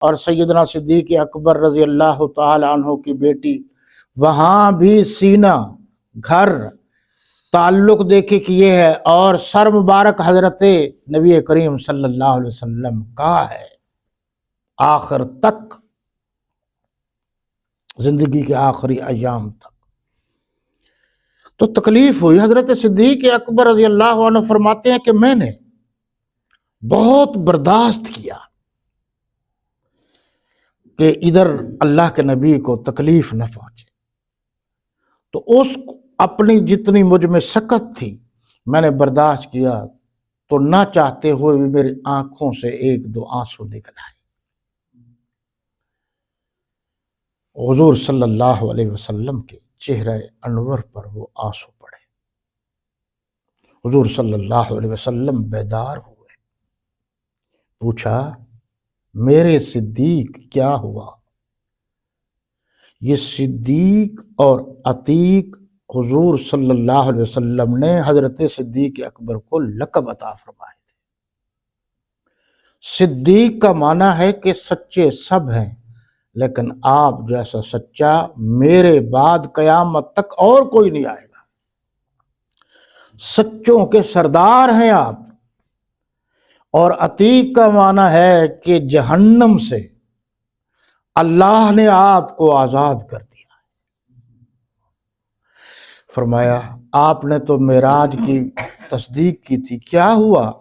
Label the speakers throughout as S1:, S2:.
S1: اور سیدنا صدیق اکبر رضی اللہ تعالی عنہ کی بیٹی، وہاں بھی سینہ گھر تعلق دیکھے کہ یہ ہے، اور سر مبارک حضرت نبی کریم صلی اللہ علیہ وسلم کا ہے آخر تک، زندگی کے آخری ایام تک۔ تو تکلیف ہوئی۔ حضرت صدیق اکبر رضی اللہ عنہ فرماتے ہیں کہ میں نے بہت برداشت کیا کہ ادھر اللہ کے نبی کو تکلیف نہ پہنچے، تو اس اپنی جتنی مجھ میں سکت تھی میں نے برداشت کیا، تو نہ چاہتے ہوئے بھی میری آنکھوں سے ایک دو آنسو نکل آئے۔ حضور صلی اللہ علیہ وسلم کے چہرہ انور پر وہ آنسو پڑے۔ حضور صلی اللہ علیہ وسلم بیدار ہوئے، پوچھا میرے صدیق کیا ہوا؟ یہ صدیق اور عتیق حضور صلی اللہ علیہ وسلم نے حضرت صدیق اکبر کو لقب عطا فرمائے تھے۔ صدیق کا معنی ہے کہ سچے سب ہیں، لیکن آپ جیسا سچا میرے بعد قیامت تک اور کوئی نہیں آئے گا۔ سچوں کے سردار ہیں آپ۔ اور عتیق کا معنی ہے کہ جہنم سے اللہ نے آپ کو آزاد کر دیا۔ فرمایا آپ نے تو معراج کی تصدیق کی تھی، کیا ہوا؟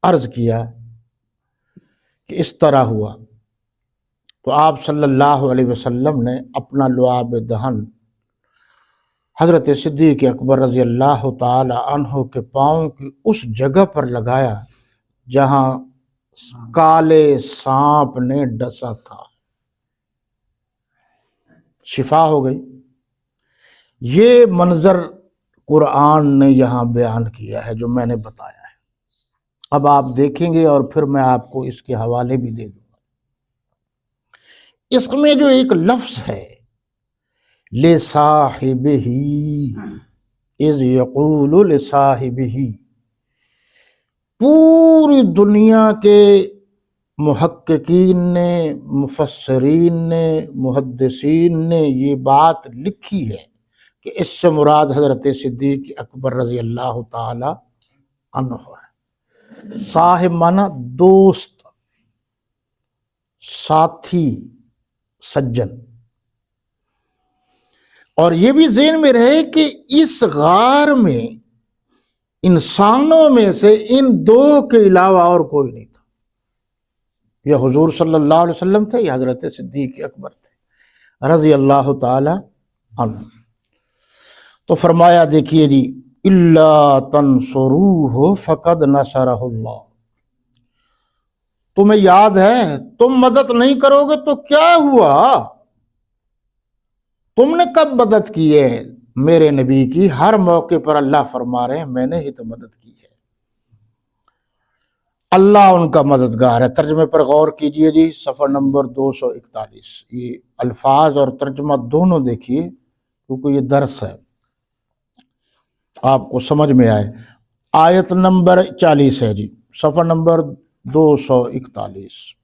S1: عرض کیا کہ اس طرح ہوا۔ تو آپ صلی اللہ علیہ وسلم نے اپنا لعاب دہن حضرت صدیق اکبر رضی اللہ تعالی عنہ کے پاؤں کی اس جگہ پر لگایا جہاں کالے سانپ نے ڈسا تھا، شفا ہو گئی۔ یہ منظر قرآن نے یہاں بیان کیا ہے جو میں نے بتایا ہے۔ اب آپ دیکھیں گے اور پھر میں آپ کو اس کے حوالے بھی دے دوں گا۔ اس میں جو ایک لفظ ہے لِصَاحِبِهِ، اِذْ يَقُولُ لِصَاحِبِهِ، پوری دنیا کے محققین نے، مفسرین نے، محدثین نے یہ بات لکھی ہے کہ اس سے مراد حضرت صدیق اکبر رضی اللہ تعالی عنہ ہے۔ صاحب معنی دوست، ساتھی، سجن۔ اور یہ بھی ذہن میں رہے کہ اس غار میں انسانوں میں سے ان دو کے علاوہ اور کوئی نہیں تھا۔ یہ حضور صلی اللہ علیہ وسلم تھے، یہ حضرت صدیق اکبر تھے رضی اللہ تعالی عنہ۔ تو فرمایا دیکھیے جی، اِلَّا تَنْصُرُوهُ فَقَدْ نَصَرَهُ اللَّهُ، تمہیں یاد ہے تم مدد نہیں کرو گے تو کیا ہوا؟ تم نے کب مدد کی ہے میرے نبی کی؟ ہر موقع پر اللہ فرما رہے ہیں میں نے ہی تو مدد کی ہے، اللہ ان کا مددگار ہے۔ ترجمے پر غور کیجئے جی، صفحہ نمبر 241۔ یہ الفاظ اور ترجمہ دونوں دیکھیے کیونکہ یہ درس ہے، آپ کو سمجھ میں آئے۔ آیت نمبر 40 ہے جی، صفحہ نمبر 241۔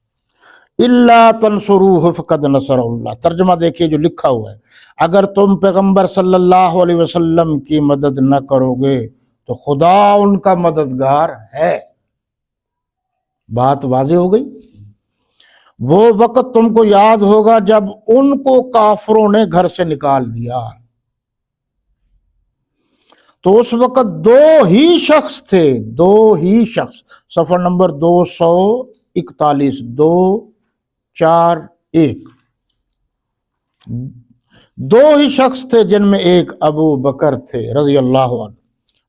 S1: اِلَّا تَنْصُرُوهُ فَقَدْ نَصَرَهُ اللَّهُ، ترجمہ دیکھیے جو لکھا ہوا ہے، اگر تم پیغمبر صلی اللہ علیہ وسلم کی مدد نہ کرو گے تو خدا ان کا مددگار ہے۔ بات واضح ہو گئی۔ وہ وقت تم کو یاد ہوگا جب ان کو کافروں نے گھر سے نکال دیا، تو اس وقت دو ہی شخص تھے، دو ہی شخص۔ صفحہ نمبر 241، 241، دو ہی شخص تھے جن میں ایک ابو بکر تھے رضی اللہ عنہ،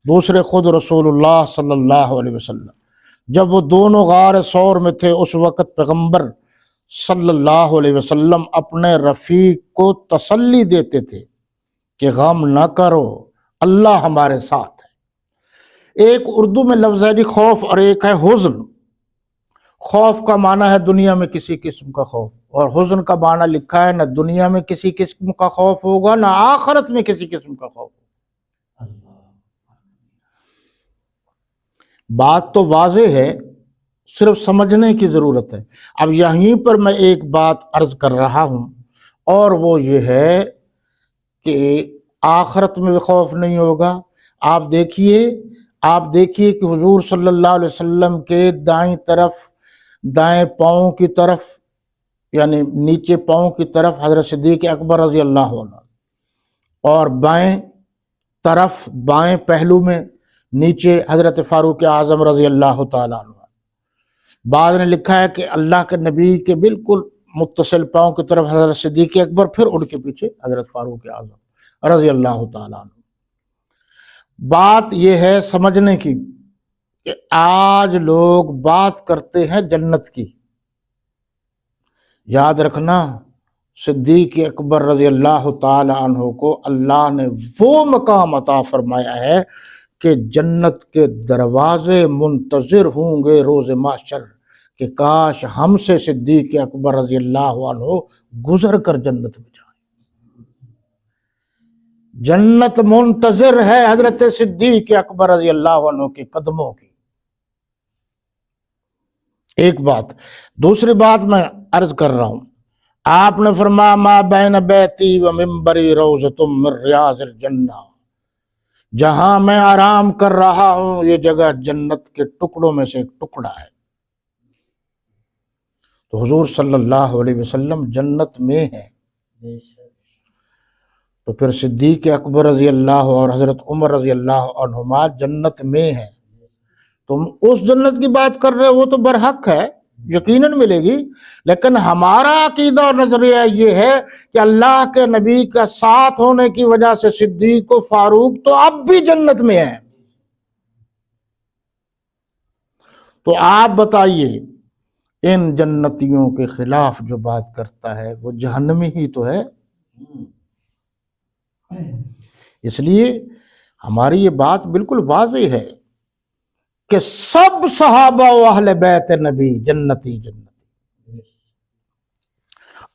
S1: دوسرے خود رسول اللہ صلی اللہ علیہ وسلم۔ جب وہ دونوں غار ثور میں تھے اس وقت پیغمبر صلی اللہ علیہ وسلم اپنے رفیق کو تسلی دیتے تھے کہ غم نہ کرو، اللہ ہمارے ساتھ ہے۔ ایک اردو میں لفظ ہے جی خوف اور ایک ہے حزن۔ خوف کا معنی ہے دنیا میں کسی قسم کا خوف، اور حزن کا معنی لکھا ہے نہ دنیا میں کسی قسم کا خوف ہوگا نہ آخرت میں کسی قسم کا خوف۔ بات تو واضح ہے صرف سمجھنے کی ضرورت ہے۔ اب یہیں پر میں ایک بات عرض کر رہا ہوں، اور وہ یہ ہے کہ آخرت میں بھی خوف نہیں ہوگا۔ آپ دیکھیے کہ حضور صلی اللہ علیہ وسلم کے دائیں پاؤں کی طرف، یعنی نیچے پاؤں کی طرف حضرت صدیق اکبر رضی اللہ عنہ، اور بائیں طرف بائیں پہلو میں نیچے حضرت فاروق اعظم رضی اللہ تعالیٰ عنہ۔ بعض نے لکھا ہے کہ اللہ کے نبی کے بالکل متصل پاؤں کی طرف حضرت صدیق اکبر، پھر ان کے پیچھے حضرت فاروق اعظم رضی اللہ تعالیٰ عنہ۔ بات یہ ہے سمجھنے کی کہ آج لوگ بات کرتے ہیں جنت کی۔ یاد رکھنا، صدیق اکبر رضی اللہ تعالی عنہ کو اللہ نے وہ مقام عطا فرمایا ہے کہ جنت کے دروازے منتظر ہوں گے روز محشر، کہ کاش ہم سے صدیق اکبر رضی اللہ عنہ گزر کر جنت میں جائیں۔ جنت منتظر ہے حضرت صدیق اکبر رضی اللہ عنہ کے قدموں کی۔ ایک بات۔ دوسری بات میں عرض کر رہا ہوں، آپ نے فرمایا ما بین بیتی و منبری روضۃ من ریاض الجنہ، جہاں میں آرام کر رہا ہوں یہ جگہ جنت کے ٹکڑوں میں سے ایک ٹکڑا ہے۔ تو حضور صلی اللہ علیہ وسلم جنت میں ہیں، تو پھر صدیق اکبر رضی اللہ اور حضرت عمر رضی اللہ عنہما جنت میں ہیں۔ تم اس جنت کی بات کر رہے ہو، وہ تو برحق ہے، یقیناً ملے گی، لیکن ہمارا عقیدہ اور نظریہ یہ ہے کہ اللہ کے نبی کا ساتھ ہونے کی وجہ سے صدیق و فاروق تو اب بھی جنت میں ہیں۔ تو آپ بتائیے، ان جنتیوں کے خلاف جو بات کرتا ہے وہ جہنمی ہی تو ہے۔ اس لیے ہماری یہ بات بالکل واضح ہے کہ سب صحابہ و اہل بیت نبی جنتی۔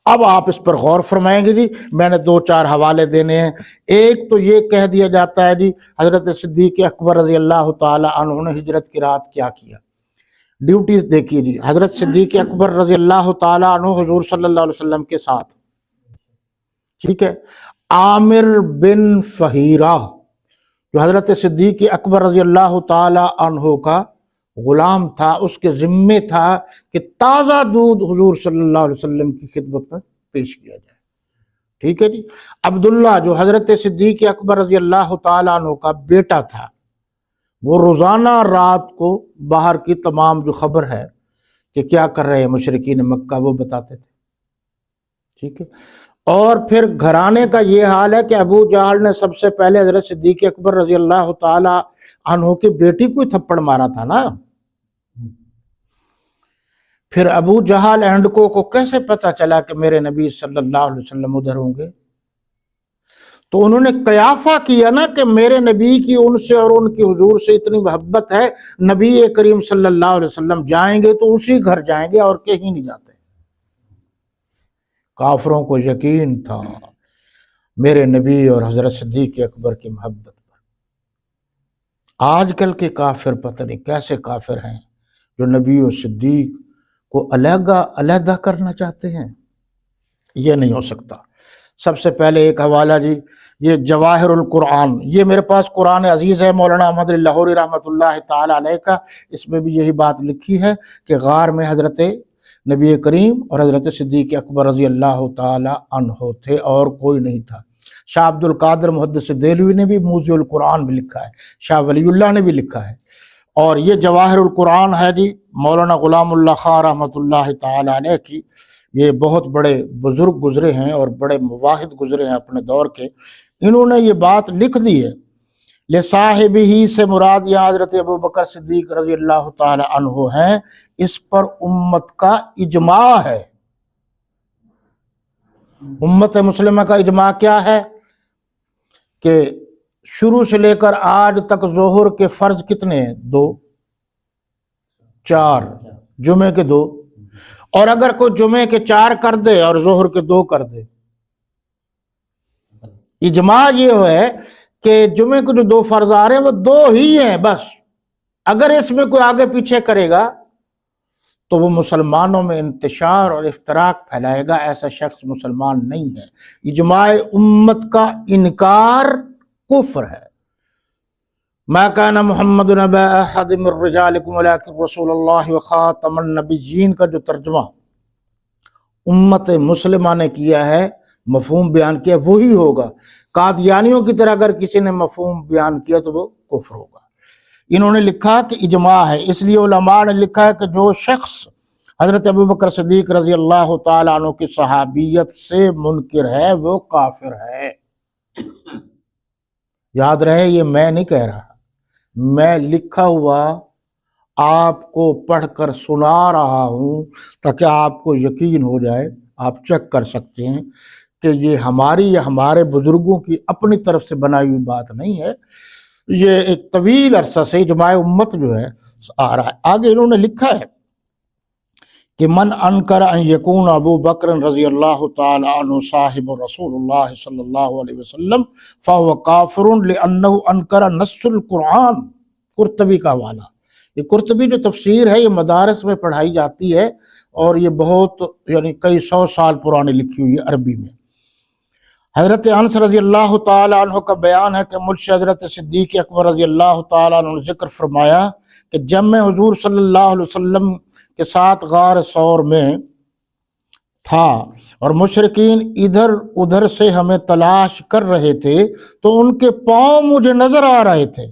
S1: اب آپ اس پر غور فرمائیں گے جی، میں نے 2-4 حوالے دینے ہیں۔ ایک تو یہ کہہ دیا جاتا ہے جی حضرت صدیق اکبر رضی اللہ تعالی عنہ نے ہجرت کی رات کیا کیا۔ ڈیوٹی دیکھیے جی، حضرت صدیق اکبر رضی اللہ تعالی عنہ حضور صلی اللہ علیہ وسلم کے ساتھ، ٹھیک ہے، عامر بن فہیرہ جو حضرت صدیق اکبر رضی اللہ تعالی عنہ کا غلام تھا، اس کے ذمے تھا کہ تازہ دودھ حضور صلی اللہ علیہ وسلم کی خدمت میں پیش کیا جائے، ٹھیک ہے جی۔ عبداللہ جو حضرت صدیق اکبر رضی اللہ تعالی عنہ کا بیٹا تھا، وہ روزانہ رات کو باہر کی تمام جو خبر ہے کہ کیا کر رہے ہیں مشرکین مکہ وہ بتاتے تھے، ٹھیک ہے۔ اور پھر گھرانے کا یہ حال ہے کہ ابو جہل نے سب سے پہلے حضرت صدیق اکبر رضی اللہ تعالی عنہ کی بیٹی کو تھپڑ مارا تھا نا۔ پھر ابو جہل اینڈ کو کیسے پتا چلا کہ میرے نبی صلی اللہ علیہ وسلم ادھر ہوں گے؟ تو انہوں نے قیافہ کیا نا کہ میرے نبی کی ان سے اور ان کی حضور سے اتنی محبت ہے، نبی کریم صلی اللہ علیہ وسلم جائیں گے تو اسی گھر جائیں گے اور کہیں نہیں جاتے۔ کافروں کو یقین تھا میرے نبی اور حضرت صدیق اکبر کی محبت پر۔ آج کل کے کافر پتہ نہیں کیسے کافر ہیں جو نبی و صدیق کو علیحدہ کرنا چاہتے ہیں، یہ نہیں ہو سکتا۔ سب سے پہلے ایک حوالہ جی، یہ جواہر القرآن، یہ میرے پاس قرآن عزیز ہے مولانا احمد لاہوری رحمۃ اللہ تعالی علیہ کا، اس میں بھی یہی بات لکھی ہے کہ غار میں حضرت نبی کریم اور حضرت صدیق اکبر رضی اللہ تعالی عنہ تھے اور کوئی نہیں تھا۔ شاہ عبد القادر محدث دہلوی نے بھی موضوع القرآن بھی لکھا ہے، شاہ ولی اللہ نے بھی لکھا ہے، اور یہ جواہر القرآن ہے جی مولانا غلام اللہ خان رحمۃ اللہ تعالی علیہ کی۔ یہ بہت بڑے بزرگ گزرے ہیں اور بڑے مواحد گزرے ہیں اپنے دور کے، انہوں نے یہ بات لکھ دی ہے۔ لصاحبہ سے مراد یہاں حضرت ابو بکر صدیق رضی اللہ تعالی عنہ ہیں، اس پر امت کا اجماع ہے۔ امت مسلمہ کا اجماع کیا ہے کہ شروع سے لے کر آج تک ظہر کے فرض کتنے ہیں؟ 2، 4، جمعے کے 2، اور اگر کوئی جمعے کے 4 کر دے اور ظہر کے 2 کر دے، اجماع یہ ہے کہ جمعے کو جو 2 فرض آ رہے ہیں وہ 2 ہی ہیں بس۔ اگر اس میں کوئی آگے پیچھے کرے گا تو وہ مسلمانوں میں انتشار اور افتراق پھیلائے گا، ایسا شخص مسلمان نہیں ہے۔ اجماع امت کا انکار کفر ہے۔ ما کان محمد نبا احد من رجالکم ولکن رسول اللہ وخاتم النبیین کا جو ترجمہ امت مسلمہ نے کیا ہے، مفہوم بیان کیا، وہی ہوگا۔ قادیانیوں کی طرح اگر کسی نے مفہوم بیان کیا تو وہ کفر ہوگا۔ انہوں نے لکھا کہ اجماع ہے، اس لیے علماء نے لکھا ہے کہ جو شخص حضرت ابوبکر صدیق رضی اللہ تعالیٰ عنہ کی صحابیت سے منکر ہے وہ کافر ہے۔ یاد رہے یہ میں نہیں کہہ رہا، میں لکھا ہوا آپ کو پڑھ کر سنا رہا ہوں تاکہ آپ کو یقین ہو جائے۔ آپ چیک کر سکتے ہیں کہ یہ ہماری یا ہمارے بزرگوں کی اپنی طرف سے بنائی ہوئی بات نہیں ہے، یہ ایک طویل عرصہ سے اجماع امت جو ہے آ رہا ہے۔ آگے انہوں نے لکھا ہے کہ من انکر ان یکون ابو بکر رضی اللہ تعالی عنہ صاحب رسول اللہ صلی اللہ علیہ وسلم فهو کافر لانه انکر نص القرآن۔ قرطبی کا حوالہ، یہ قرطبی جو تفسیر ہے یہ مدارس میں پڑھائی جاتی ہے اور یہ بہت یعنی کئی سو سال پرانی لکھی ہوئی ہے عربی میں۔ حضرت انس رضی اللہ تعالی عنہ کا بیان ہے کہ مجھ سے حضرت صدیق اکبر رضی اللہ تعالی عنہ نے ذکر فرمایا کہ جب میں حضور صلی اللہ علیہ وسلم کے ساتھ غار ثور میں تھا اور مشرکین ادھر ادھر سے ہمیں تلاش کر رہے تھے تو ان کے پاؤں مجھے نظر آ رہے تھے۔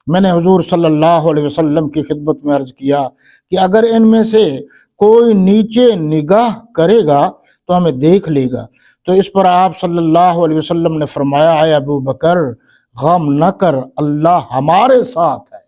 S1: میں نے حضور صلی اللہ علیہ وسلم کی خدمت میں عرض کیا کہ اگر ان میں سے کوئی نیچے نگاہ کرے گا تو ہمیں دیکھ لے گا، تو اس پر آپ صلی اللہ علیہ وسلم نے فرمایا، اے ابو بکر غم نہ کر، اللہ ہمارے ساتھ ہے۔